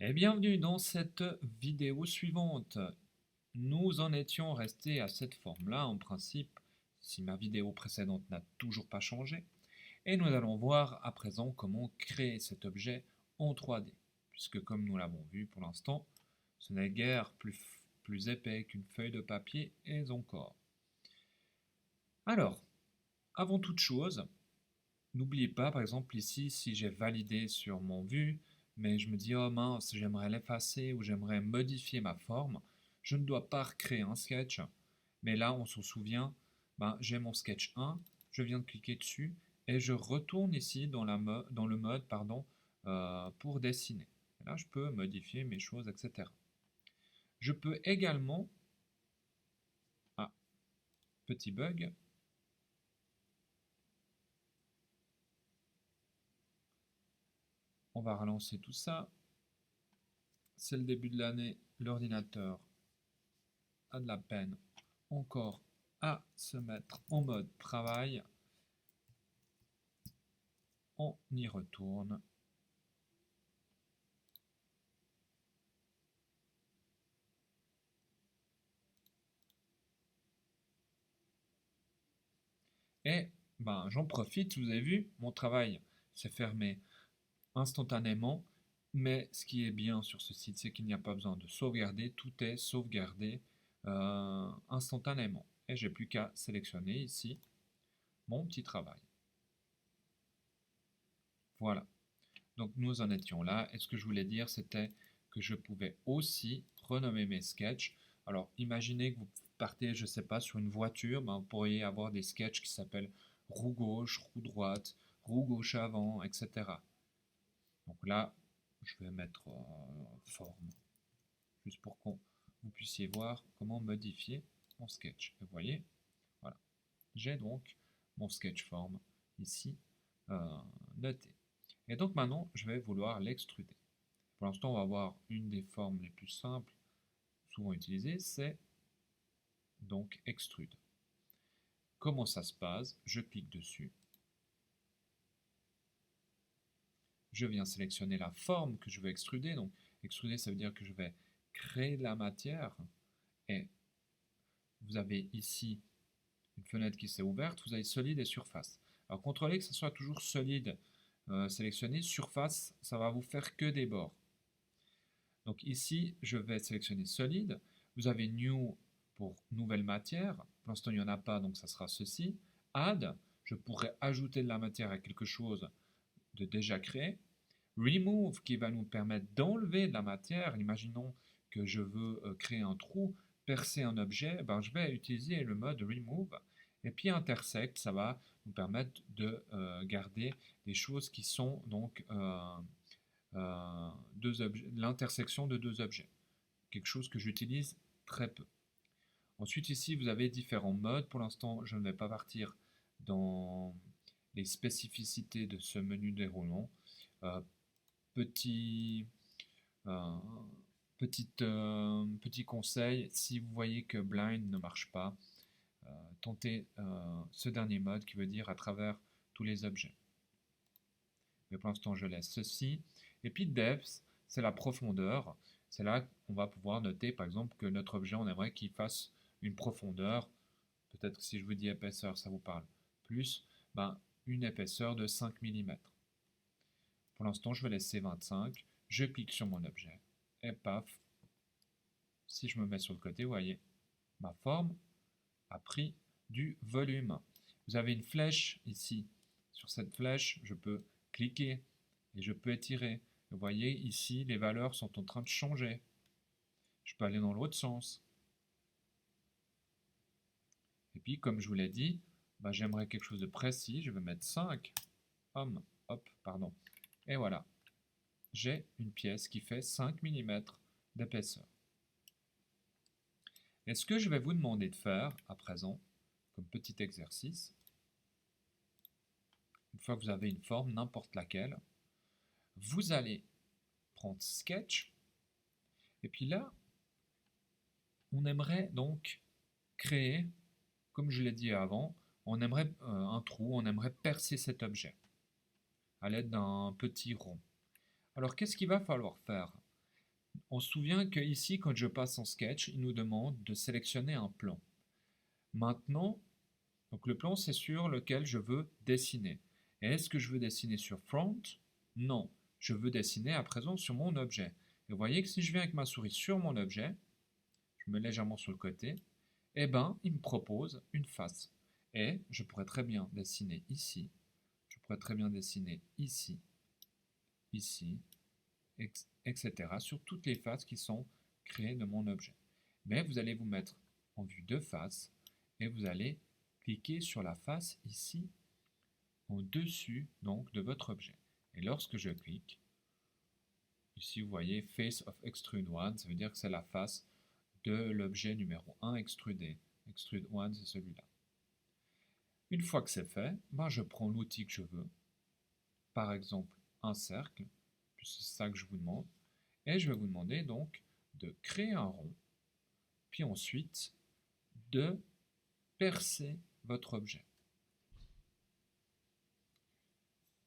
Et bienvenue dans cette vidéo suivante. Nous en étions restés à cette forme-là, en principe, si ma vidéo précédente n'a toujours pas changé. Et nous allons voir à présent comment créer cet objet en 3D. Puisque comme nous l'avons vu pour l'instant, ce n'est guère plus épais qu'une feuille de papier et encore. Alors, avant toute chose, n'oubliez pas, par exemple, ici, si j'ai validé sur mon vue, mais je me dis, oh mince, j'aimerais l'effacer ou j'aimerais modifier ma forme, je ne dois pas recréer un sketch. Mais là, on s'en souvient, ben, j'ai mon sketch 1, je viens de cliquer dessus et je retourne ici dans le mode pour dessiner. Et là, je peux modifier mes choses, etc. Je peux également, ah, petit bug, on va relancer tout ça. C'est le début de l'année, l'ordinateur a de la peine encore à se mettre en mode travail. On y retourne. Et ben, j'en profite, vous avez vu, mon travail s'est fermé instantanément. Mais ce qui est bien sur ce site, c'est qu'il n'y a pas besoin de sauvegarder. Tout est sauvegardé instantanément. Et j'ai plus qu'à sélectionner ici mon petit travail. Voilà. Donc nous en étions là. Et ce que je voulais dire, c'était que je pouvais aussi renommer mes sketchs. Alors imaginez que vous partez, je ne sais pas, sur une voiture, ben, vous pourriez avoir des sketchs qui s'appellent roue gauche, roue droite, roue gauche avant, etc. Donc là, je vais mettre forme, juste pour que vous puissiez voir comment modifier mon sketch. Et vous voyez, voilà. J'ai donc mon sketch form ici noté. Et donc maintenant, je vais vouloir l'extruder. Pour l'instant, on va voir une des formes les plus simples, souvent utilisées, c'est donc extrude. Comment ça se passe? Je clique dessus. Je viens sélectionner la forme que je veux extruder. Donc, extruder, ça veut dire que je vais créer de la matière. Et vous avez ici une fenêtre qui s'est ouverte. Vous avez solide et surface. Alors, contrôlez que ce soit toujours solide sélectionné. Surface, ça va vous faire que des bords. Donc ici, je vais sélectionner solide. Vous avez new pour nouvelle matière. Pour l'instant, il n'y en a pas, donc ça sera ceci. Add, je pourrais ajouter de la matière à quelque chose de déjà créé. Remove, qui va nous permettre d'enlever de la matière. Imaginons que je veux créer un trou, percer un objet, ben, je vais utiliser le mode remove. Et puis intersect, ça va nous permettre de garder des choses qui sont donc l'intersection de deux objets. Quelque chose que j'utilise très peu. Ensuite ici vous avez différents modes. Pour l'instant je ne vais pas partir dans les spécificités de ce menu déroulant. Euh, petit, euh, petit conseil, si vous voyez que blind ne marche pas, tentez ce dernier mode qui veut dire à travers tous les objets. Mais pour l'instant je laisse ceci. Et puis depth, c'est la profondeur. C'est là qu'on va pouvoir noter par exemple que notre objet, on aimerait qu'il fasse une profondeur. Peut-être que si je vous dis épaisseur, ça vous parle plus. Ben, une épaisseur de 5 mm. Pour l'instant, je vais laisser 25. Je clique sur mon objet. Et paf, si je me mets sur le côté, vous voyez, ma forme a pris du volume. Vous avez une flèche ici. Sur cette flèche, je peux cliquer et je peux étirer. Vous voyez ici, les valeurs sont en train de changer. Je peux aller dans l'autre sens. Et puis, comme je vous l'ai dit, bah, j'aimerais quelque chose de précis. Je vais mettre 5. Hop, pardon. Et voilà. J'ai une pièce qui fait 5 mm d'épaisseur. Et ce que je vais vous demander de faire à présent, comme petit exercice, une fois que vous avez une forme, n'importe laquelle, vous allez prendre Sketch, et puis là, on aimerait donc créer, comme je l'ai dit avant, on aimerait un trou, on aimerait percer cet objet à l'aide d'un petit rond. Alors qu'est-ce qu'il va falloir faire? On se souvient qu'ici, quand je passe en sketch, il nous demande de sélectionner un plan. Maintenant, donc le plan, c'est sur lequel je veux dessiner. Et est-ce que je veux dessiner sur Front? Non, je veux dessiner à présent sur mon objet. Et vous voyez que si je viens avec ma souris sur mon objet, je mets légèrement sur le côté, eh ben, il me propose une face. Et je pourrais très bien dessiner ici, je pourrais très bien dessiner ici, ici, etc. sur toutes les faces qui sont créées de mon objet. Mais vous allez vous mettre en vue de face et vous allez cliquer sur la face ici, au-dessus donc de votre objet. Et lorsque je clique, ici vous voyez Face of Extrude 1, ça veut dire que c'est la face de l'objet numéro 1 extrudé. Extrude 1, c'est celui-là. Une fois que c'est fait, ben je prends l'outil que je veux, par exemple un cercle, puisque c'est ça que je vous demande, et je vais vous demander donc de créer un rond, puis ensuite de percer votre objet.